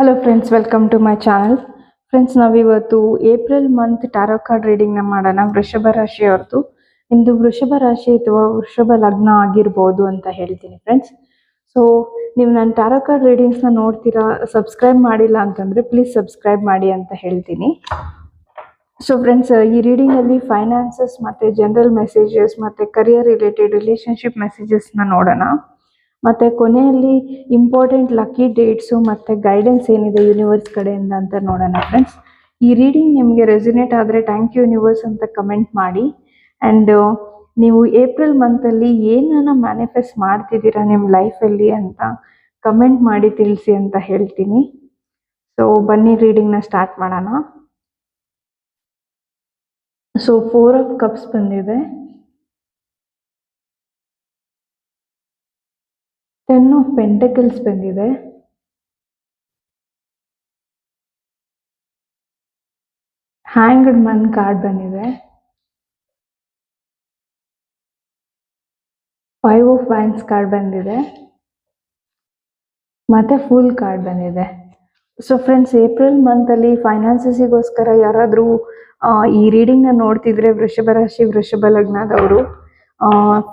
Hello friends, welcome to my channel. Friends, ನಾವಿವತ್ತು April month tarot card ರೀಡಿಂಗ್ನ ಮಾಡೋಣ. ವೃಷಭ ರಾಶಿಯವ್ರದ್ದು. ನಿಮ್ಮದು ವೃಷಭ ರಾಶಿ ಅಥವಾ ವೃಷಭ ಲಗ್ನ ಆಗಿರ್ಬೋದು ಅಂತ ಹೇಳ್ತೀನಿ ಫ್ರೆಂಡ್ಸ್. ಸೊ ನೀವು ನನ್ನ ಟ್ಯಾರೋ ಕಾರ್ಡ್ ರೀಡಿಂಗ್ಸ್ನ ನೋಡ್ತೀರಾ, ಸಬ್ಸ್ಕ್ರೈಬ್ ಮಾಡಿಲ್ಲ ಅಂತಂದರೆ ಪ್ಲೀಸ್ ಸಬ್ಸ್ಕ್ರೈಬ್ ಮಾಡಿ ಅಂತ ಹೇಳ್ತೀನಿ. ಸೊ ಫ್ರೆಂಡ್ಸ್, ಈ ರೀಡಿಂಗಲ್ಲಿ ಫೈನಾನ್ಸಸ್ ಮತ್ತು ಜನರಲ್ ಮೆಸೇಜಸ್ ಮತ್ತು ಕರಿಯರ್ ರಿಲೇಟೆಡ್ ರಿಲೇಷನ್ಶಿಪ್ ಮೆಸೇಜಸ್ನ ನೋಡೋಣ. ಮತ್ತು ಕೊನೆಯಲ್ಲಿ ಇಂಪಾರ್ಟೆಂಟ್ ಲಕ್ಕಿ ಡೇಟ್ಸು ಮತ್ತು ಗೈಡೆನ್ಸ್ ಏನಿದೆ ಯೂನಿವರ್ಸ್ ಕಡೆಯಿಂದ ಅಂತ ನೋಡೋಣ ಫ್ರೆಂಡ್ಸ್. ಈ ರೀಡಿಂಗ್ ನಿಮಗೆ ರೆಸಿನೇಟ್ ಆದರೆ ಥ್ಯಾಂಕ್ ಯು ಯೂನಿವರ್ಸ್ ಅಂತ ಕಮೆಂಟ್ ಮಾಡಿ. ಆ್ಯಂಡ್ ನೀವು ಏಪ್ರಿಲ್ ಮಂತಲ್ಲಿ ಏನನ್ನ ಮ್ಯಾನಿಫೆಸ್ಟ್ ಮಾಡ್ತಿದ್ದೀರಾ ನಿಮ್ಮ ಲೈಫಲ್ಲಿ ಅಂತ ಕಮೆಂಟ್ ಮಾಡಿ ತಿಳಿಸಿ ಅಂತ ಹೇಳ್ತೀನಿ. ಸೊ ಬನ್ನಿ ರೀಡಿಂಗ್ನ ಸ್ಟಾರ್ಟ್ ಮಾಡೋಣ. ಸೊ 4 ಆಫ್ ಕಪ್ಸ್ ಬಂದಿದೆ, 10 ಆಫ್ ಪೆಂಟಕಲ್ಸ್ ಬಂದಿದೆ, ಹ್ಯಾಂಗ್ಡ್ ಮನ್ ಕಾರ್ಡ್ ಬಂದಿದೆ, 5 ಆಫ್ ವ್ಯಾಂಡ್ಸ್ ಕಾರ್ಡ್ ಬಂದಿದೆ, ಮತ್ತು ಫುಲ್ ಕಾರ್ಡ್ ಬಂದಿದೆ. ಸೊ ಫ್ರೆಂಡ್ಸ್, ಏಪ್ರಿಲ್ ಮಂತಲ್ಲಿ ಫೈನಾನ್ಸಸ್ಸಿಗೋಸ್ಕರ ಯಾರಾದರೂ ಈ ರೀಡಿಂಗ್ನ ನೋಡ್ತಿದ್ರೆ ವೃಷಭ ರಾಶಿ ವೃಷಭ ಲಗ್ನದವರು,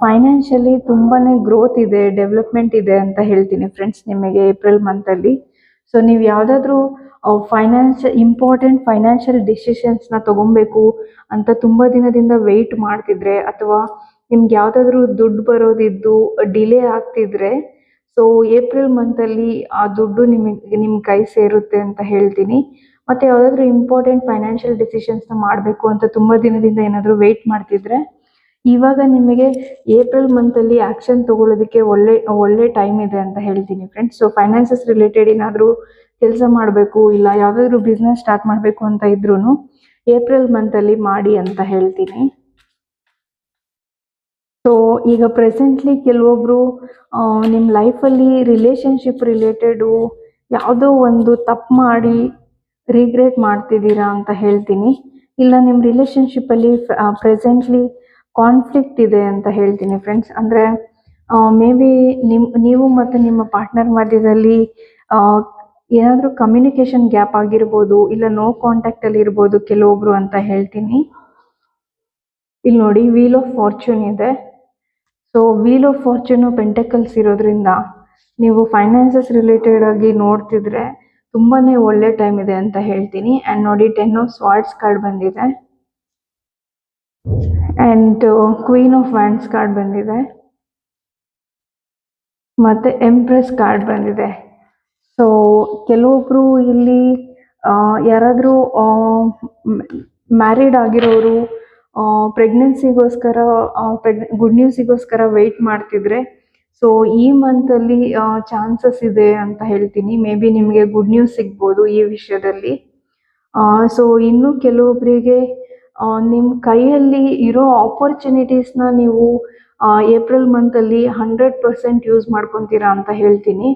ಫೈನಾನ್ಷಿಯಲಿ ತುಂಬಾ ಗ್ರೋತ್ ಇದೆ, ಡೆವಲಪ್ಮೆಂಟ್ ಇದೆ ಅಂತ ಹೇಳ್ತೀನಿ ಫ್ರೆಂಡ್ಸ್ ನಿಮಗೆ ಏಪ್ರಿಲ್ ಮಂತಲ್ಲಿ. ಸೊ ನೀವು ಯಾವುದಾದ್ರೂ ಇಂಪಾರ್ಟೆಂಟ್ ಫೈನಾನ್ಷಿಯಲ್ ಡಿಸಿಷನ್ಸ್ನ ತೊಗೊಬೇಕು ಅಂತ ತುಂಬ ದಿನದಿಂದ ವೆಯ್ಟ್ ಮಾಡ್ತಿದ್ರೆ, ಅಥವಾ ನಿಮ್ಗೆ ಯಾವುದಾದ್ರೂ ದುಡ್ಡು ಬರೋದಿದ್ದು ಡಿಲೇ ಆಗ್ತಿದ್ರೆ, ಸೊ ಏಪ್ರಿಲ್ ಮಂತಲ್ಲಿ ಆ ದುಡ್ಡು ನಿಮ್ಮ ಕೈ ಸೇರುತ್ತೆ ಅಂತ ಹೇಳ್ತೀನಿ. ಮತ್ತು ಯಾವುದಾದ್ರೂ ಇಂಪಾರ್ಟೆಂಟ್ ಫೈನಾನ್ಷಿಯಲ್ ಡಿಸಿಷನ್ಸ್ನ ಮಾಡಬೇಕು ಅಂತ ತುಂಬ ದಿನದಿಂದ ಏನಾದರೂ ವೆಯ್ಟ್ ಮಾಡ್ತಿದ್ರೆ, ಇವಾಗ ನಿಮಗೆ ಏಪ್ರಿಲ್ ಮಂತಲ್ಲಿ ಆ್ಯಕ್ಷನ್ ತೊಗೊಳ್ಳೋದಕ್ಕೆ ಒಳ್ಳೆ ಟೈಮ್ ಇದೆ ಅಂತ ಹೇಳ್ತೀನಿ ಫ್ರೆಂಡ್ಸ್. ಸೊ ಫೈನಾನ್ಸಸ್ ರಿಲೇಟೆಡ್ ಏನಾದರೂ ಕೆಲಸ ಮಾಡಬೇಕು, ಇಲ್ಲ ಯಾವುದಾದ್ರೂ ಬಿಸ್ನೆಸ್ ಸ್ಟಾರ್ಟ್ ಮಾಡಬೇಕು ಅಂತ ಇದ್ರೂ ಏಪ್ರಿಲ್ ಮಂತಲ್ಲಿ ಮಾಡಿ ಅಂತ ಹೇಳ್ತೀನಿ. ಸೊ ಈಗ ಪ್ರೆಸೆಂಟ್ಲಿ ಕೆಲವೊಬ್ಬರು ನಿಮ್ಮ ಲೈಫಲ್ಲಿ ರಿಲೇಷನ್ಶಿಪ್ ರಿಲೇಟೆಡು ಯಾವುದೋ ಒಂದು ತಪ್ಪು ಮಾಡಿ ರಿಗ್ರೆಟ್ ಮಾಡ್ತಿದ್ದೀರಾ ಅಂತ ಹೇಳ್ತೀನಿ. ಇಲ್ಲ ನಿಮ್ಮ ರಿಲೇಷನ್ಶಿಪ್ಪಲ್ಲಿ ಪ್ರೆಸೆಂಟ್ಲಿ ಕಾನ್ಫ್ಲಿಕ್ಟ್ ಇದೆ ಅಂತ ಹೇಳ್ತೀನಿ ಫ್ರೆಂಡ್ಸ್. ಅಂದರೆ ಮೇ ಬಿ ನೀವು ಮತ್ತು ನಿಮ್ಮ ಪಾರ್ಟ್ನರ್ ಮಧ್ಯದಲ್ಲಿ ಏನಾದರೂ ಕಮ್ಯುನಿಕೇಷನ್ ಗ್ಯಾಪ್ ಆಗಿರ್ಬೋದು, ಇಲ್ಲ ನೋ ಕಾಂಟ್ಯಾಕ್ಟಲ್ಲಿ ಇರ್ಬೋದು ಕೆಲವೊಬ್ರು ಅಂತ ಹೇಳ್ತೀನಿ. ಇಲ್ಲಿ ನೋಡಿ, ವೀಲ್ ಆಫ್ ಫಾರ್ಚೂನ್ ಇದೆ. ಸೊ ವೀಲ್ ಆಫ್ ಫಾರ್ಚೂನು ಪೆಂಟಕಲ್ಸ್ ಇರೋದ್ರಿಂದ ನೀವು ಫೈನಾನ್ಸಸ್ ರಿಲೇಟೆಡ್ ಆಗಿ ನೋಡ್ತಿದ್ರೆ ತುಂಬಾ ಒಳ್ಳೆ ಟೈಮ್ ಇದೆ ಅಂತ ಹೇಳ್ತೀನಿ. ಆ್ಯಂಡ್ ನೋಡಿ, 10 ಆಫ್ ಸ್ವಾರ್ಡ್ಸ್ ಕಾರ್ಡ್ ಬಂದಿದೆ, and queen of wands card ಬಂದಿದೆ, ಮತ್ತು ಎಂಪ್ರೆಸ್ ಕಾರ್ಡ್ ಬಂದಿದೆ. ಸೊ ಕೆಲವೊಬ್ಬರು ಇಲ್ಲಿ ಯಾರಾದರೂ ಮ್ಯಾರಿಡ್ ಆಗಿರೋರು ಪ್ರೆಗ್ನೆನ್ಸಿಗೋಸ್ಕರ ಗುಡ್ ನ್ಯೂಸಿಗೋಸ್ಕರ ವೆಯ್ಟ್ ಮಾಡ್ತಿದ್ರೆ, ಸೊ ಈ ಮಂತಲ್ಲಿ ಚಾನ್ಸಸ್ ಇದೆ ಅಂತ ಹೇಳ್ತೀನಿ. ಮೇ ಬಿ ನಿಮಗೆ ಗುಡ್ ನ್ಯೂಸ್ ಸಿಗ್ಬೋದು ಈ ವಿಷಯದಲ್ಲಿ. ಸೊ ಇನ್ನು ಕೆಲವೊಬ್ಬರಿಗೆ ನಿಮ್ಮ ಕೈಯಲ್ಲಿ ಇರೋ ಆಪರ್ಚುನಿಟೀಸ್ನ ನೀವು ಏಪ್ರಿಲ್ ಮಂತಲ್ಲಿ 100% ಯೂಸ್ ಮಾಡ್ಕೊತೀರಾ ಅಂತ ಹೇಳ್ತೀನಿ.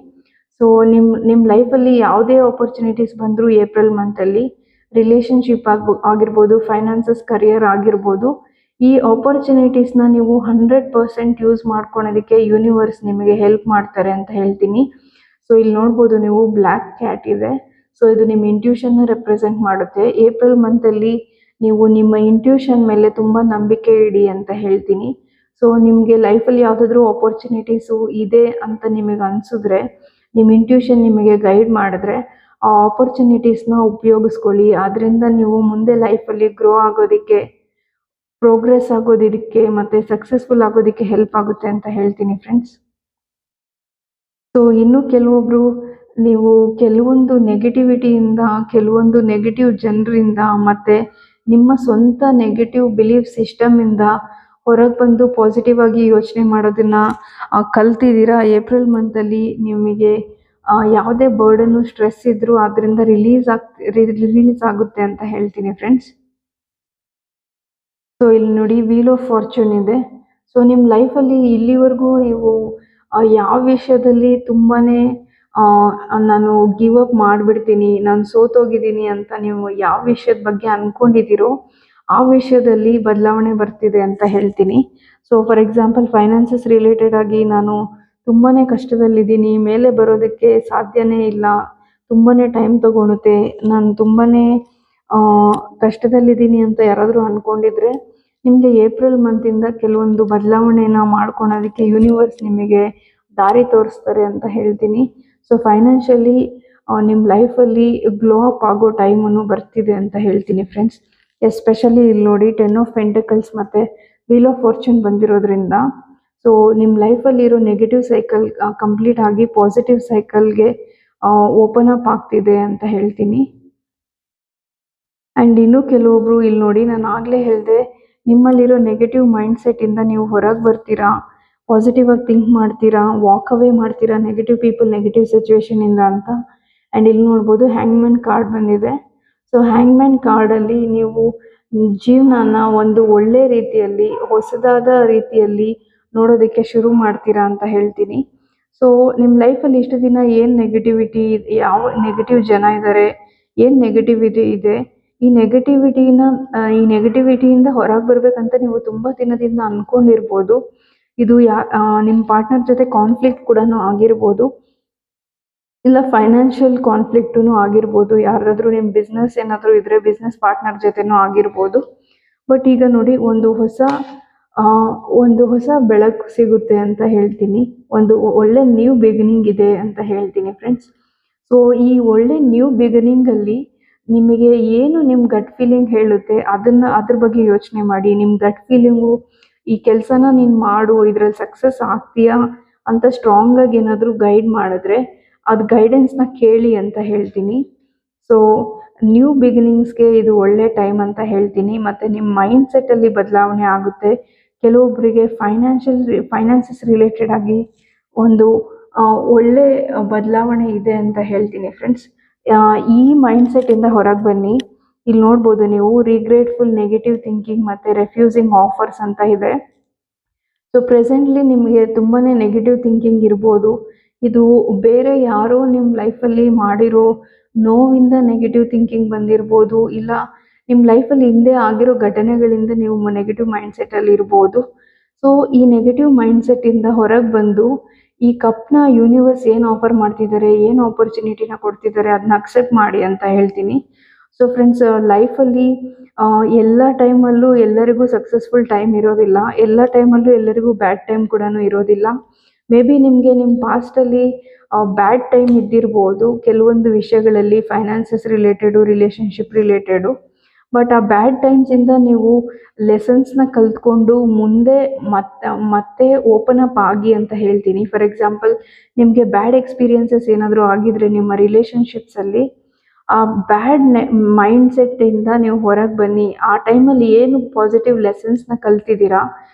ಸೊ ನಿಮ್ಮ ಲೈಫಲ್ಲಿ ಯಾವುದೇ ಆಪರ್ಚುನಿಟೀಸ್ ಬಂದರೂ ಏಪ್ರಿಲ್ ಮಂತಲ್ಲಿ ರಿಲೇಷನ್ಶಿಪ್ ಆಗಿರ್ಬೋದು, ಫೈನಾನ್ಸಸ್, ಕರಿಯರ್ ಆಗಿರ್ಬೋದು, ಈ ಆಪರ್ಚುನಿಟೀಸ್ನ ನೀವು 100% ಯೂಸ್ ಮಾಡ್ಕೊಳೋದಕ್ಕೆ ಯೂನಿವರ್ಸ್ ನಿಮಗೆ ಹೆಲ್ಪ್ ಮಾಡ್ತಾರೆ ಅಂತ ಹೇಳ್ತೀನಿ. ಸೊ ಇಲ್ಲಿ ನೋಡ್ಬೋದು ನೀವು, ಬ್ಲ್ಯಾಕ್ ಕ್ಯಾಟ್ ಇದೆ. ಸೊ ಇದು ನಿಮ್ಮ ಇಂಟ್ಯೂಷನ್ನ ರೆಪ್ರೆಸೆಂಟ್ ಮಾಡುತ್ತೆ. ಏಪ್ರಿಲ್ ಮಂತಲ್ಲಿ ನೀವು ನಿಮ್ಮ ಇಂಟ್ಯೂಷನ್ ಮೇಲೆ ತುಂಬ ನಂಬಿಕೆ ಇಡಿ ಅಂತ ಹೇಳ್ತೀನಿ. ಸೊ ನಿಮಗೆ ಲೈಫಲ್ಲಿ ಯಾವುದಾದ್ರೂ ಆಪರ್ಚುನಿಟೀಸು ಇದೆ ಅಂತ ನಿಮಗೆ ಅನಿಸಿದ್ರೆ, ನಿಮ್ಮ ಇಂಟ್ಯೂಷನ್ ನಿಮಗೆ ಗೈಡ್ ಮಾಡಿದ್ರೆ ಆ ಆಪರ್ಚುನಿಟೀಸ್ನ ಉಪಯೋಗಿಸ್ಕೊಳ್ಳಿ. ಅದರಿಂದ ನೀವು ಮುಂದೆ ಲೈಫಲ್ಲಿ ಗ್ರೋ ಆಗೋದಕ್ಕೆ, ಪ್ರೋಗ್ರೆಸ್ ಆಗೋದಕ್ಕೆ ಮತ್ತು ಸಕ್ಸಸ್ಫುಲ್ ಆಗೋದಕ್ಕೆ ಹೆಲ್ಪ್ ಆಗುತ್ತೆ ಅಂತ ಹೇಳ್ತೀನಿ ಫ್ರೆಂಡ್ಸ್. ಸೊ ಇನ್ನು ಕೆಲವೊಬ್ಬರು ನೀವು ಕೆಲವೊಂದು ನೆಗೆಟಿವಿಟಿಯಿಂದ, ಕೆಲವೊಂದು ನೆಗೆಟಿವ್ ಜನರಿಂದ ಮತ್ತು ನಿಮ್ಮ ಸ್ವಂತ ನೆಗೆಟಿವ್ ಬಿಲೀಫ್ ಸಿಸ್ಟಮಿಂದ ಹೊರಗೆ ಬಂದು ಪಾಸಿಟಿವ್ ಆಗಿ ಯೋಚನೆ ಮಾಡೋದನ್ನು ಕಲ್ತಿದ್ದೀರಾ. ಏಪ್ರಿಲ್ ಮಂತಲ್ಲಿ ನಿಮಗೆ ಯಾವುದೇ ಬರ್ಡನ್ನು, ಸ್ಟ್ರೆಸ್ ಇದ್ದರೂ ಅದರಿಂದ ರಿಲೀಸ್ ಆಗುತ್ತೆ ಅಂತ ಹೇಳ್ತೀನಿ ಫ್ರೆಂಡ್ಸ್. ಸೊ ಇಲ್ಲಿ ನೋಡಿ, ವೀಲ್ ಆಫ್ ಫಾರ್ಚೂನ್ ಇದೆ. ಸೊ ನಿಮ್ಮ ಲೈಫಲ್ಲಿ ಇಲ್ಲಿವರೆಗೂ ನೀವು ಯಾವ ವಿಷಯದಲ್ಲಿ ತುಂಬಾ ನಾನು ಗಿವ್ ಅಪ್ ಮಾಡಿಬಿಡ್ತೀನಿ, ನಾನು ಸೋತೋಗಿದ್ದೀನಿ ಅಂತ ನೀವು ಯಾವ ವಿಷಯದ ಬಗ್ಗೆ ಅಂದ್ಕೊಂಡಿದ್ದೀರೋ ಆ ವಿಷಯದಲ್ಲಿ ಬದಲಾವಣೆ ಬರ್ತಿದೆ ಅಂತ ಹೇಳ್ತೀನಿ. So for example, finances related ಆಗಿ ನಾನು ತುಂಬಾ ಕಷ್ಟದಲ್ಲಿದ್ದೀನಿ, ಮೇಲೆ ಬರೋದಕ್ಕೆ ಸಾಧ್ಯನೇ ಇಲ್ಲ, ತುಂಬಾ ಟೈಮ್ ತಗೊಳುತ್ತೆ, ನಾನು ತುಂಬಾ ಕಷ್ಟದಲ್ಲಿದ್ದೀನಿ ಅಂತ ಯಾರಾದರೂ ಅಂದ್ಕೊಂಡಿದ್ರೆ ನಿಮಗೆ ಏಪ್ರಿಲ್ ಮಂತಿಂದ ಕೆಲವೊಂದು ಬದಲಾವಣೆನ ಮಾಡ್ಕೊಳೋದಕ್ಕೆ ಯೂನಿವರ್ಸ್ ನಿಮಗೆ ದಾರಿ ತೋರಿಸ್ತಾರೆ ಅಂತ ಹೇಳ್ತೀನಿ. ಸೊ ಫೈನಾನ್ಷಿಯಲಿ ನಿಮ್ಮ ಲೈಫಲ್ಲಿ ಗ್ಲೋ ಅಪ್ ಆಗೋ ಟೈಮನ್ನು ಬರ್ತಿದೆ ಅಂತ ಹೇಳ್ತೀನಿ ಫ್ರೆಂಡ್ಸ್. ಎಸ್ಪೆಷಲಿ ಇಲ್ಲಿ ನೋಡಿ 10 ಆಫ್ ಪೆಂಟಕಲ್ಸ್ ಮತ್ತು ವೀಲ್ ಆಫ್ ಫಾರ್ಚೂನ್ ಬಂದಿರೋದ್ರಿಂದ ಸೊ ನಿಮ್ಮ ಲೈಫಲ್ಲಿ ಇರೋ ನೆಗೆಟಿವ್ ಸೈಕಲ್ ಕಂಪ್ಲೀಟ್ ಆಗಿ ಪಾಸಿಟಿವ್ ಸೈಕಲ್ಗೆ ಓಪನ್ ಅಪ್ ಆಗ್ತಿದೆ ಅಂತ ಹೇಳ್ತೀನಿ. ಆ್ಯಂಡ್ ಇನ್ನೂ ಕೆಲವೊಬ್ರು ಇಲ್ಲಿ ನೋಡಿ, ನಾನು ಆಗಲೇ ಹೇಳಿದೆ, ನಿಮ್ಮಲ್ಲಿರೋ ನೆಗೆಟಿವ್ ಮೈಂಡ್ಸೆಟ್ಟಿಂದ ನೀವು ಹೊರಗೆ ಬರ್ತೀರಾ, ಪಾಸಿಟಿವ್ ಆಗಿ ಥಿಂಕ್ ಮಾಡ್ತೀರಾ, ವಾಕ್ ಅವೇ ಮಾಡ್ತೀರಾ ನೆಗೆಟಿವ್ ಪೀಪಲ್ ನೆಗೆಟಿವ್ ಸಿಚುವೇಶನಿಂದ ಅಂತ. ಆ್ಯಂಡ್ ಇಲ್ಲಿ ನೋಡ್ಬೋದು ಹ್ಯಾಂಗ್ಮ್ಯಾನ್ ಕಾರ್ಡ್ ಬಂದಿದೆ. ಸೊ ಹ್ಯಾಂಗ್ಮ್ಯಾನ್ ಕಾರ್ಡಲ್ಲಿ ನೀವು ಜೀವನನ ಒಂದು ಒಳ್ಳೆ ರೀತಿಯಲ್ಲಿ, ಹೊಸದಾದ ರೀತಿಯಲ್ಲಿ ನೋಡೋದಕ್ಕೆ ಶುರು ಮಾಡ್ತೀರಾ ಅಂತ ಹೇಳ್ತೀನಿ. ಸೊ ನಿಮ್ಮ ಲೈಫಲ್ಲಿ ಇಷ್ಟು ದಿನ ಏನು ನೆಗೆಟಿವಿಟಿ, ಯಾವ ನೆಗೆಟಿವ್ ಜನ ಇದ್ದಾರೆ, ಏನು ನೆಗೆಟಿವಿಟಿ ಇದೆ, ಈ ನೆಗೆಟಿವಿಟಿಯಿಂದ ಹೊರಗೆ ಬರಬೇಕಂತ ನೀವು ತುಂಬ ದಿನದಿಂದ ಅಂದ್ಕೊಂಡಿರ್ಬೋದು. ಇದು ನಿಮ್ಮ ಪಾರ್ಟ್ನರ್ ಜೊತೆ ಕಾನ್ಫ್ಲಿಕ್ಟ್ ಕೂಡ ಆಗಿರ್ಬೋದು, ಇಲ್ಲ ಫೈನಾನ್ಷಿಯಲ್ ಕಾನ್ಫ್ಲಿಕ್ಟೂ ಆಗಿರ್ಬೋದು, ಯಾರಾದರೂ ನಿಮ್ಮ ಬಿಸ್ನೆಸ್ ಏನಾದರೂ ಇದ್ದರೆ ಬಿಸ್ನೆಸ್ ಪಾರ್ಟ್ನರ್ ಜೊತೆನೂ ಆಗಿರ್ಬೋದು. ಬಟ್ ಈಗ ನೋಡಿ ಒಂದು ಹೊಸ ಬೆಳಕು ಸಿಗುತ್ತೆ ಅಂತ ಹೇಳ್ತೀನಿ, ಒಂದು ಒಳ್ಳೆ ನ್ಯೂ ಬಿಗಿನಿಂಗ್ ಇದೆ ಅಂತ ಹೇಳ್ತೀನಿ ಫ್ರೆಂಡ್ಸ್. ಸೊ ಈ ಒಳ್ಳೆ ನ್ಯೂ ಬಿಗಿನಿಂಗಲ್ಲಿ ನಿಮಗೆ ಏನು ನಿಮ್ಮ ಗಟ್ ಫೀಲಿಂಗ್ ಹೇಳುತ್ತೆ ಅದ್ರ ಬಗ್ಗೆ ಯೋಚನೆ ಮಾಡಿ. ನಿಮ್ಮ ಗಟ್ ಫೀಲಿಂಗು ಈ ಕೆಲಸನ ನೀನು ಮಾಡು, ಇದರಲ್ಲಿ ಸಕ್ಸಸ್ ಆಗ್ತೀಯಾ ಅಂತ ಸ್ಟ್ರಾಂಗಾಗಿ ಏನಾದರೂ ಗೈಡ್ ಮಾಡಿದ್ರೆ ಅದು ಗೈಡೆನ್ಸ್ನ ಕೇಳಿ ಅಂತ ಹೇಳ್ತೀನಿ. ಸೊ ನ್ಯೂ ಬಿಗಿನಿಂಗ್ಸ್ಗೆ ಇದು ಒಳ್ಳೆ ಟೈಮ್ ಅಂತ ಹೇಳ್ತೀನಿ. ಮತ್ತು ನಿಮ್ಮ ಮೈಂಡ್ಸೆಟ್ಟಲ್ಲಿ ಬದಲಾವಣೆ ಆಗುತ್ತೆ. ಕೆಲವೊಬ್ಬರಿಗೆ ಫೈನಾನ್ಸಸ್ ರಿಲೇಟೆಡ್ ಆಗಿ ಒಂದು ಒಳ್ಳೆ ಬದಲಾವಣೆ ಇದೆ ಅಂತ ಹೇಳ್ತೀನಿ ಫ್ರೆಂಡ್ಸ್. ಈ ಮೈಂಡ್ಸೆಟ್ಟಿಂದ ಹೊರಗೆ ಬನ್ನಿ. ಇಲ್ಲಿ ನೋಡ್ಬೋದು ನೀವು ರಿಗ್ರೇಟ್ಫುಲ್, ನೆಗೆಟಿವ್ ಥಿಂಕಿಂಗ್ ಮತ್ತು ರೆಫ್ಯೂಸಿಂಗ್ ಆಫರ್ಸ್ ಅಂತ ಇದೆ. ಸೊ ಪ್ರೆಸೆಂಟ್ಲಿ ನಿಮಗೆ ತುಂಬಾ ನೆಗೆಟಿವ್ ಥಿಂಕಿಂಗ್ ಇರ್ಬೋದು. ಇದು ಬೇರೆ ಯಾರೋ ನಿಮ್ಮ ಲೈಫಲ್ಲಿ ಮಾಡಿರೋ ನೋವಿಂದ ನೆಗೆಟಿವ್ ಥಿಂಕಿಂಗ್ ಬಂದಿರ್ಬೋದು, ಇಲ್ಲ ನಿಮ್ಮ ಲೈಫಲ್ಲಿ ಹಿಂದೆ ಆಗಿರೋ ಘಟನೆಗಳಿಂದ ನೀವು ನೆಗೆಟಿವ್ ಮೈಂಡ್ಸೆಟ್ಟಲ್ಲಿ ಇರ್ಬೋದು. ಸೊ ಈ ನೆಗೆಟಿವ್ ಮೈಂಡ್ಸೆಟ್ಟಿಂದ ಹೊರಗೆ ಬಂದು ಈ ಕಪ್ನ ಯೂನಿವರ್ಸ್ ಏನು ಆಫರ್ ಮಾಡ್ತಿದ್ದಾರೆ, ಏನು ಆಪರ್ಚುನಿಟಿನ ಕೊಡ್ತಿದ್ದಾರೆ ಅದನ್ನ ಅಕ್ಸೆಪ್ಟ್ ಮಾಡಿ ಅಂತ ಹೇಳ್ತೀನಿ. ಸೊ ಫ್ರೆಂಡ್ಸ್, ಲೈಫಲ್ಲಿ ಎಲ್ಲ ಟೈಮಲ್ಲೂ ಎಲ್ಲರಿಗೂ ಸಕ್ಸಸ್ಫುಲ್ ಟೈಮ್ ಇರೋದಿಲ್ಲ, ಎಲ್ಲ ಟೈಮಲ್ಲೂ ಎಲ್ಲರಿಗೂ ಬ್ಯಾಡ್ ಟೈಮ್ ಕೂಡ ಇರೋದಿಲ್ಲ. ಮೇ ಬಿ ನಿಮಗೆ ನಿಮ್ಮ ಪಾಸ್ಟಲ್ಲಿ ಬ್ಯಾಡ್ ಟೈಮ್ ಇದ್ದಿರ್ಬೋದು ಕೆಲವೊಂದು ವಿಷಯಗಳಲ್ಲಿ, finances related, relationship related. But ಆ ಬ್ಯಾಡ್ ಟೈಮ್ಸಿಂದ ನೀವು ಲೆಸನ್ಸ್ನ ಕಲ್ತ್ಕೊಂಡು ಮುಂದೆ ಮತ್ತೆ ಓಪನ್ ಅಪ್ ಆಗಿ ಅಂತ ಹೇಳ್ತೀನಿ. ಫಾರ್ ಎಕ್ಸಾಂಪಲ್, ನಿಮಗೆ ಬ್ಯಾಡ್ ಎಕ್ಸ್ಪೀರಿಯನ್ಸಸ್ ಏನಾದರೂ ಆಗಿದ್ರೆ ನಿಮ್ಮ ರಿಲೇಷನ್ಶಿಪ್ಸಲ್ಲಿ, ಆ ಬ್ಯಾಡ್ ಮೈಂಡ್ಸೆಟ್ಟಿಂದ ನೀವು ಹೊರಗೆ ಬನ್ನಿ. ಆ ಟೈಮಲ್ಲಿ ಏನು ಪಾಸಿಟಿವ್ ಲೆಸನ್ಸ್ನ ಕಲ್ತಿದ್ದೀರಾ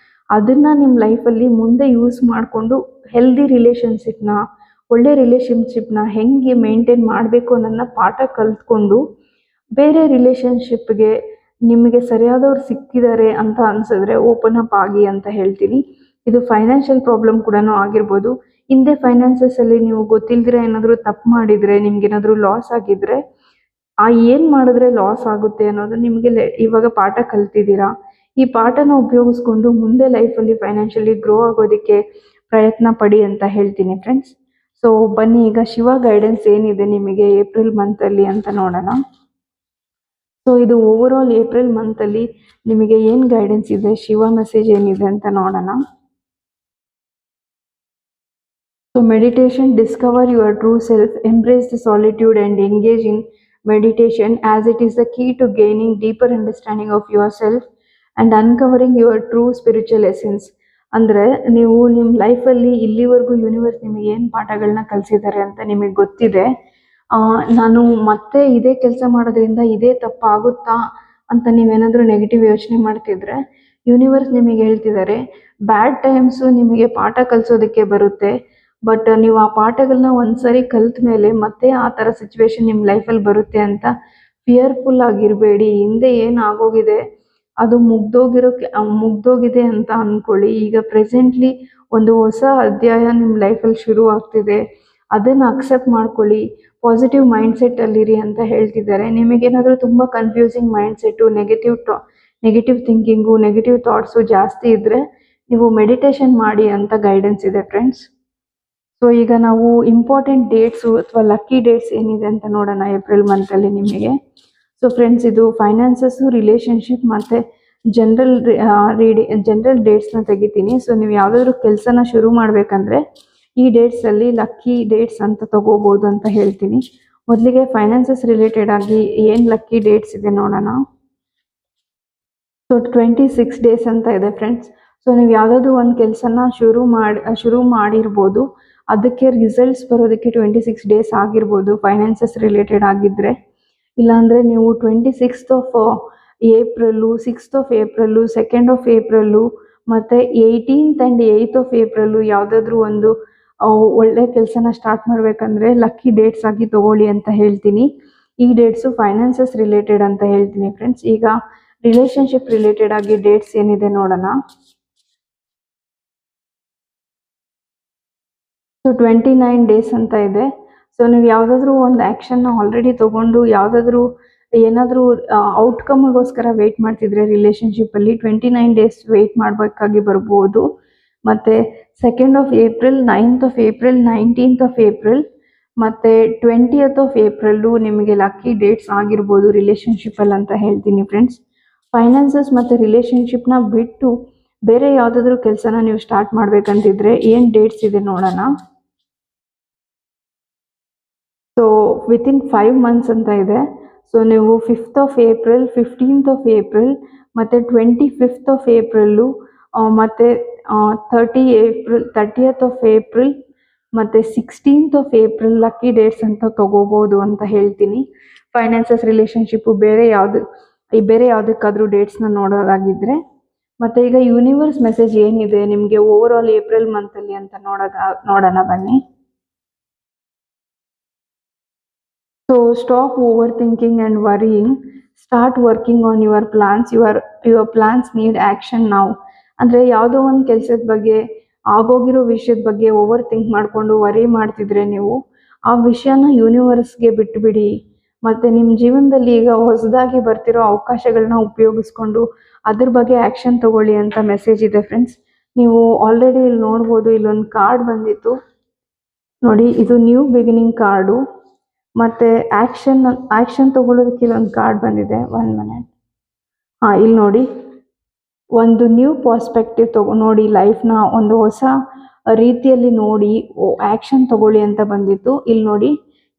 ಅದನ್ನು ನಿಮ್ಮ ಲೈಫಲ್ಲಿ ಮುಂದೆ ಯೂಸ್ ಮಾಡಿಕೊಂಡು ಒಳ್ಳೆ ರಿಲೇಷನ್ಶಿಪ್ನ ಹೆಂಗೆ ಮೇಂಟೈನ್ ಮಾಡಬೇಕು ಅನ್ನೋದನ್ನ ಪಾಠ ಕಲ್ತ್ಕೊಂಡು ಬೇರೆ ರಿಲೇಷನ್ಶಿಪ್ಗೆ ನಿಮಗೆ ಸರಿಯಾದವ್ರು ಸಿಕ್ಕಿದ್ದಾರೆ ಅಂತ ಅನಿಸಿದ್ರೆ ಓಪನ್ ಅಪ್ ಆಗಿ ಅಂತ ಹೇಳ್ತೀನಿ. ಇದು ಫೈನಾನ್ಷಿಯಲ್ ಪ್ರಾಬ್ಲಮ್ ಕೂಡ ಆಗಿರ್ಬೋದು. ಹಿಂದೆ ಫೈನಾನ್ಸಸ್ಸಲ್ಲಿ ನೀವು ಗೊತ್ತಿಲ್ದಿರ ಏನಾದರೂ ತಪ್ಪು ಮಾಡಿದರೆ, ನಿಮ್ಗೇನಾದರೂ ಲಾಸ್ ಆಗಿದ್ದರೆ, ಏನು ಮಾಡಿದ್ರೆ ಲಾಸ್ ಆಗುತ್ತೆ ಅನ್ನೋದು ನಿಮಗೆ ಇವಾಗ ಪಾಠ ಕಲ್ತಿದ್ದೀರಾ. ಈ ಪಾಠನ ಉಪಯೋಗಿಸ್ಕೊಂಡು ಮುಂದೆ ಲೈಫಲ್ಲಿ ಫೈನಾನ್ಷಿಯಲಿ ಗ್ರೋ ಆಗೋದಕ್ಕೆ ಪ್ರಯತ್ನ ಪಡಿ ಅಂತ ಹೇಳ್ತೀನಿ ಫ್ರೆಂಡ್ಸ್. ಸೊ ಬನ್ನಿ ಈಗ ಶಿವ ಗೈಡೆನ್ಸ್ ಏನಿದೆ ನಿಮಗೆ ಏಪ್ರಿಲ್ ಮಂತಲ್ಲಿ ಅಂತ ನೋಡೋಣ. ಸೊ ಇದು ಓವರ್ ಆಲ್ ಏಪ್ರಿಲ್ ಮಂತಲ್ಲಿ ನಿಮಗೆ ಏನು ಗೈಡೆನ್ಸ್ ಇದೆ, ಶಿವ ಮೆಸೇಜ್ ಏನಿದೆ ಅಂತ ನೋಡೋಣ. So meditation, Discover your true self, embrace the solitude and engage in meditation as it is the key to gaining deeper understanding of yourself and uncovering your true spiritual essence. ಅಂದರೆ ನೀವು ನಿಮ್ಮ ಲೈಫಲ್ಲಿ ಇಲ್ಲಿವರೆಗೂ universe ನಿಮಗೆ ಏನು ಪಾಠಗಳನ್ನ ಕಲಿಸಿದ್ದಾರೆ ಅಂತ ನಿಮಗೆ ಗೊತ್ತಿದೆ. ನಾನು ಮತ್ತೆ ಇದೇ ಕೆಲಸ ಮಾಡೋದ್ರಿಂದ ಇದೇ ತಪ್ಪಾಗುತ್ತಾ ಅಂತ ನೀವೇನಾದರೂ ನೆಗೆಟಿವ್ ಯೋಚನೆ ಮಾಡ್ತಿದ್ರೆ ಯೂನಿವರ್ಸ್ ನಿಮಗೆ ಹೇಳ್ತಿದ್ದಾರೆ, ಬ್ಯಾಡ್ ಟೈಮ್ಸು ನಿಮಗೆ ಪಾಠ ಕಲಿಸೋದಕ್ಕೆ ಬರುತ್ತೆ. ಬಟ್ ನೀವು ಆ ಪಾಠಗಳನ್ನ ಒಂದ್ಸರಿ ಕಲ್ತ ಮೇಲೆ ಮತ್ತೆ ಆ ಥರ ಸಿಚುವೇಶನ್ ನಿಮ್ಮ ಲೈಫಲ್ಲಿ ಬರುತ್ತೆ ಅಂತ ಫಿಯರ್ಫುಲ್ ಆಗಿರಬೇಡಿ. ಹಿಂದೆ ಏನು ಆಗೋಗಿದೆ ಅದು ಮುಗ್ದೋಗಿದೆ ಅಂತ ಅಂದ್ಕೊಳ್ಳಿ. ಈಗ ಪ್ರೆಸೆಂಟ್ಲಿ ಒಂದು ಹೊಸ ಅಧ್ಯಾಯ ನಿಮ್ಮ ಲೈಫಲ್ಲಿ ಶುರು ಆಗ್ತಿದೆ, ಅದನ್ನು ಅಕ್ಸೆಪ್ಟ್ ಮಾಡ್ಕೊಳ್ಳಿ. ಪಾಸಿಟಿವ್ ಮೈಂಡ್ಸೆಟ್ಟಲ್ಲಿರಿ ಅಂತ ಹೇಳ್ತಿದ್ದಾರೆ. ನಿಮಗೇನಾದರೂ ತುಂಬ confusing mindset, negative thinking, negative thoughts ಜಾಸ್ತಿ ಇದ್ದರೆ ನೀವು ಮೆಡಿಟೇಷನ್ ಮಾಡಿ ಅಂತ ಗೈಡೆನ್ಸ್ ಇದೆ ಫ್ರೆಂಡ್ಸ್. ಸೊ ಈಗ ನಾವು ಇಂಪಾರ್ಟೆಂಟ್ ಡೇಟ್ಸು ಅಥವಾ ಲಕ್ಕಿ ಡೇಟ್ಸ್ ಏನಿದೆ ಅಂತ ನೋಡೋಣ ಏಪ್ರಿಲ್ ಮಂತಲ್ಲಿ ನಿಮಗೆ. ಸೊ ಫ್ರೆಂಡ್ಸ್, ಇದು ಫೈನಾನ್ಸಸ್ಸು, ರಿಲೇಷನ್ಶಿಪ್ ಮತ್ತು ಜನರಲ್ ಡೇಟ್ಸ್ನ ತೆಗಿತೀನಿ. ಸೊ ನೀವು ಯಾವುದಾದ್ರೂ ಕೆಲಸನ ಶುರು ಮಾಡಬೇಕಂದ್ರೆ ಈ ಡೇಟ್ಸಲ್ಲಿ ಲಕ್ಕಿ ಡೇಟ್ಸ್ ಅಂತ ತಗೋಬೋದು ಅಂತ ಹೇಳ್ತೀನಿ. ಮೊದಲಿಗೆ ಫೈನಾನ್ಸಸ್ ರಿಲೇಟೆಡ್ ಆಗಿ ಏನು ಲಕ್ಕಿ ಡೇಟ್ಸ್ ಇದೆ ನೋಡೋಣ. ಸೊ 26 ಡೇಸ್ ಅಂತ ಇದೆ ಫ್ರೆಂಡ್ಸ್. ಸೊ ನೀವು ಯಾವುದಾದ್ರೂ ಒಂದು ಕೆಲಸನ ಶುರು ಮಾಡಿರ್ಬೋದು, ಅದಕ್ಕೆ ರಿಸಲ್ಟ್ಸ್ ಬರೋದಕ್ಕೆ 26 ಡೇಸ್ ಆಗಿರ್ಬೋದು ಫೈನಾನ್ಸಸ್ ರಿಲೇಟೆಡ್ ಆಗಿದ್ದರೆ. ಇಲ್ಲಾಂದರೆ ನೀವು 26th of April, 6th of April, 2nd of April ಮತ್ತು 18th and 8th of April ಯಾವುದಾದ್ರೂ ಒಂದು ಒಳ್ಳೆ ಕೆಲಸನ ಸ್ಟಾರ್ಟ್ ಮಾಡಬೇಕಂದ್ರೆ ಲಕ್ಕಿ ಡೇಟ್ಸ್ ಆಗಿ ತಗೊಳ್ಳಿ ಅಂತ ಹೇಳ್ತೀನಿ. ಈ ಡೇಟ್ಸು ಫೈನಾನ್ಸಸ್ ರಿಲೇಟೆಡ್ ಅಂತ ಹೇಳ್ತೀನಿ ಫ್ರೆಂಡ್ಸ್. ಈಗ ರಿಲೇಷನ್ಶಿಪ್ ರಿಲೇಟೆಡ್ ಆಗಿ ಡೇಟ್ಸ್ ಏನಿದೆ ನೋಡೋಣ. ಸೊ 29 ಡೇಸ್ ಅಂತ ಇದೆ. ಸೊ ನೀವು ಯಾವುದಾದ್ರೂ ಒಂದು ಆ್ಯಕ್ಷನ್ನ ಆಲ್ರೆಡಿ ತೊಗೊಂಡು ಏನಾದರೂ ಔಟ್ಕಮ್ಗೋಸ್ಕರ ವೆಯ್ಟ್ ಮಾಡ್ತಿದ್ರೆ ರಿಲೇಷನ್ಶಿಪ್ಪಲ್ಲಿ 29 ಡೇಸ್ ವೆಯ್ಟ್ ಮಾಡಬೇಕಾಗಿ ಬರ್ಬೋದು. ಮತ್ತು 2nd of April, 9th of April, 19th of April ಮತ್ತು 20th ಆಫ್ ಏಪ್ರಿಲು ನಿಮಗೆ ಲಕ್ಕಿ ಡೇಟ್ಸ್ ಆಗಿರ್ಬೋದು ರಿಲೇಷನ್ಶಿಪ್ಪಲ್ಲಿ ಅಂತ ಹೇಳ್ತೀನಿ ಫ್ರೆಂಡ್ಸ್. ಫೈನಾನ್ಸಸ್ ಮತ್ತು ರಿಲೇಷನ್ಶಿಪ್ನ ಬಿಟ್ಟು ಬೇರೆ ಯಾವುದಾದ್ರೂ ಕೆಲಸನ ನೀವು ಸ್ಟಾರ್ಟ್ ಮಾಡಬೇಕಂತಿದ್ರೆ ಏನು ಡೇಟ್ಸ್ ಇದೆ ನೋಡೋಣ. ಸೊ ವಿತಿನ್ 5 months ಅಂತ ಇದೆ. ಸೊ ನೀವು 5th of April, 15th of April ಮತ್ತು 25th ಆಫ್ ಏಪ್ರಿಲು ಮತ್ತು 30th ಆಫ್ ಏಪ್ರಿಲ್ ಮತ್ತು 16th of April lucky dates ಅಂತ ತಗೋಬೋದು ಅಂತ ಹೇಳ್ತೀನಿ. ಫೈನಾನ್ಸಸ್ ರಿಲೇಷನ್ಶಿಪ್ಪು ಬೇರೆ ಯಾವುದಕ್ಕಾದ್ರೂ ಡೇಟ್ಸ್ನ ನೋಡೋದಾಗಿದ್ದರೆ. ಮತ್ತು ಈಗ ಯೂನಿವರ್ಸ್ ಮೆಸೇಜ್ ಏನಿದೆ ನಿಮಗೆ ಓವರ್ ಆಲ್ ಏಪ್ರಿಲ್ ಮಂತಲ್ಲಿ ಅಂತ ನೋಡೋಣ ಬನ್ನಿ. So stop overthinking and worrying, start working on your plans. Your plans need action ನಾವು. ಅಂದರೆ ಯಾವುದೋ ಒಂದು ಕೆಲಸದ ಬಗ್ಗೆ, ಆಗೋಗಿರೋ ವಿಷಯದ ಬಗ್ಗೆ ಓವರ್ ಥಿಂಕ್ ಮಾಡಿಕೊಂಡು ವರಿ ಮಾಡ್ತಿದ್ರೆ ನೀವು ಆ ವಿಷಯನ ಯೂನಿವರ್ಸ್ಗೆ ಬಿಟ್ಟುಬಿಡಿ. ಮತ್ತು ನಿಮ್ಮ ಜೀವನದಲ್ಲಿ ಈಗ ಹೊಸದಾಗಿ ಬರ್ತಿರೋ ಅವಕಾಶಗಳನ್ನ ಉಪಯೋಗಿಸ್ಕೊಂಡು ಅದ್ರ ಬಗ್ಗೆ ಆ್ಯಕ್ಷನ್ ತಗೊಳ್ಳಿ ಅಂತ ಮೆಸೇಜ್ ಇದೆ ಫ್ರೆಂಡ್ಸ್. ನೀವು ಆಲ್ರೆಡಿ ಇಲ್ಲಿ ನೋಡ್ಬೋದು, ಇಲ್ಲೊಂದು ಕಾರ್ಡ್ ಬಂದಿತ್ತು ನೋಡಿ, ಇದು ನ್ಯೂ ಬಿಗಿನಿಂಗ್ ಕಾರ್ಡು. ಮತ್ತು ಆ್ಯಕ್ಷನ್ ತಗೊಳ್ಳೋದಕ್ಕೆ ಇಲ್ಲೊಂದು ಕಾರ್ಡ್ ಬಂದಿದೆ. 1 minute. ಇಲ್ಲಿ ನೋಡಿ, ಒಂದು ನ್ಯೂ ಪರ್ಸ್ಪೆಕ್ಟಿವ್ ನೋಡಿ, ಲೈಫ್ನ ಒಂದು ಹೊಸ ರೀತಿಯಲ್ಲಿ ನೋಡಿ ಆ್ಯಕ್ಷನ್ ತಗೊಳ್ಳಿ ಅಂತ ಬಂದಿತ್ತು. ಇಲ್ಲಿ ನೋಡಿ,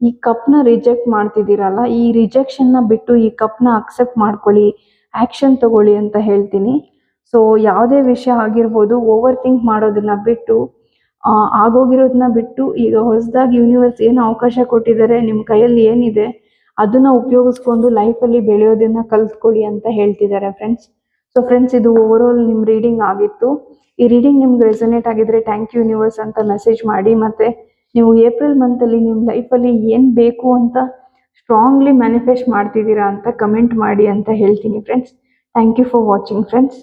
ಈ ಕಪ್ನ ರಿಜೆಕ್ಟ್ ಮಾಡ್ತಿದ್ದೀರಲ್ಲ, ಈ ರಿಜೆಕ್ಷನ್ನ ಬಿಟ್ಟು ಈ ಕಪ್ನ ಅಕ್ಸೆಪ್ಟ್ ಮಾಡ್ಕೊಳ್ಳಿ, ಆ್ಯಕ್ಷನ್ ತಗೊಳ್ಳಿ ಅಂತ ಹೇಳ್ತೀನಿ. ಸೊ ಯಾವುದೇ ವಿಷಯ ಆಗಿರ್ಬೋದು, ಓವರ್ ಥಿಂಕ್ ಮಾಡೋದನ್ನ ಬಿಟ್ಟು, ಆಗೋಗಿರೋದನ್ನ ಬಿಟ್ಟು ಈಗ ಹೊಸದಾಗಿ ಯೂನಿವರ್ಸ್ ಏನು ಅವಕಾಶ ಕೊಟ್ಟಿದ್ದಾರೆ, ನಿಮ್ಮ ಕೈಯಲ್ಲಿ ಏನಿದೆ ಅದನ್ನು ಉಪಯೋಗಿಸ್ಕೊಂಡು ಲೈಫಲ್ಲಿ ಬೆಳೆಯೋದನ್ನು ಕಲ್ತ್ಕೊಳ್ಳಿ ಅಂತ ಹೇಳ್ತಿದ್ದಾರೆ ಫ್ರೆಂಡ್ಸ್. ಸೊ ಫ್ರೆಂಡ್ಸ್, ಇದು ಓವರ್ ಆಲ್ ನಿಮ್ಮ ರೀಡಿಂಗ್ ಆಗಿತ್ತು. ಈ ರೀಡಿಂಗ್ ನಿಮ್ಗೆ ರೆಸನೇಟ್ ಆಗಿದ್ರೆ ಥ್ಯಾಂಕ್ ಯು ಯೂನಿವರ್ಸ್ ಅಂತ ಮೆಸೇಜ್ ಮಾಡಿ. ಮತ್ತು ನೀವು ಏಪ್ರಿಲ್ ಮಂತಲ್ಲಿ ನಿಮ್ಮ ಲೈಫಲ್ಲಿ ಏನು ಬೇಕು ಅಂತ ಸ್ಟ್ರಾಂಗ್ಲಿ ಮ್ಯಾನಿಫೆಸ್ಟ್ ಮಾಡ್ತಿದ್ದೀರಾ ಅಂತ ಕಮೆಂಟ್ ಮಾಡಿ ಅಂತ ಹೇಳ್ತೀನಿ friends. Thank you for watching friends.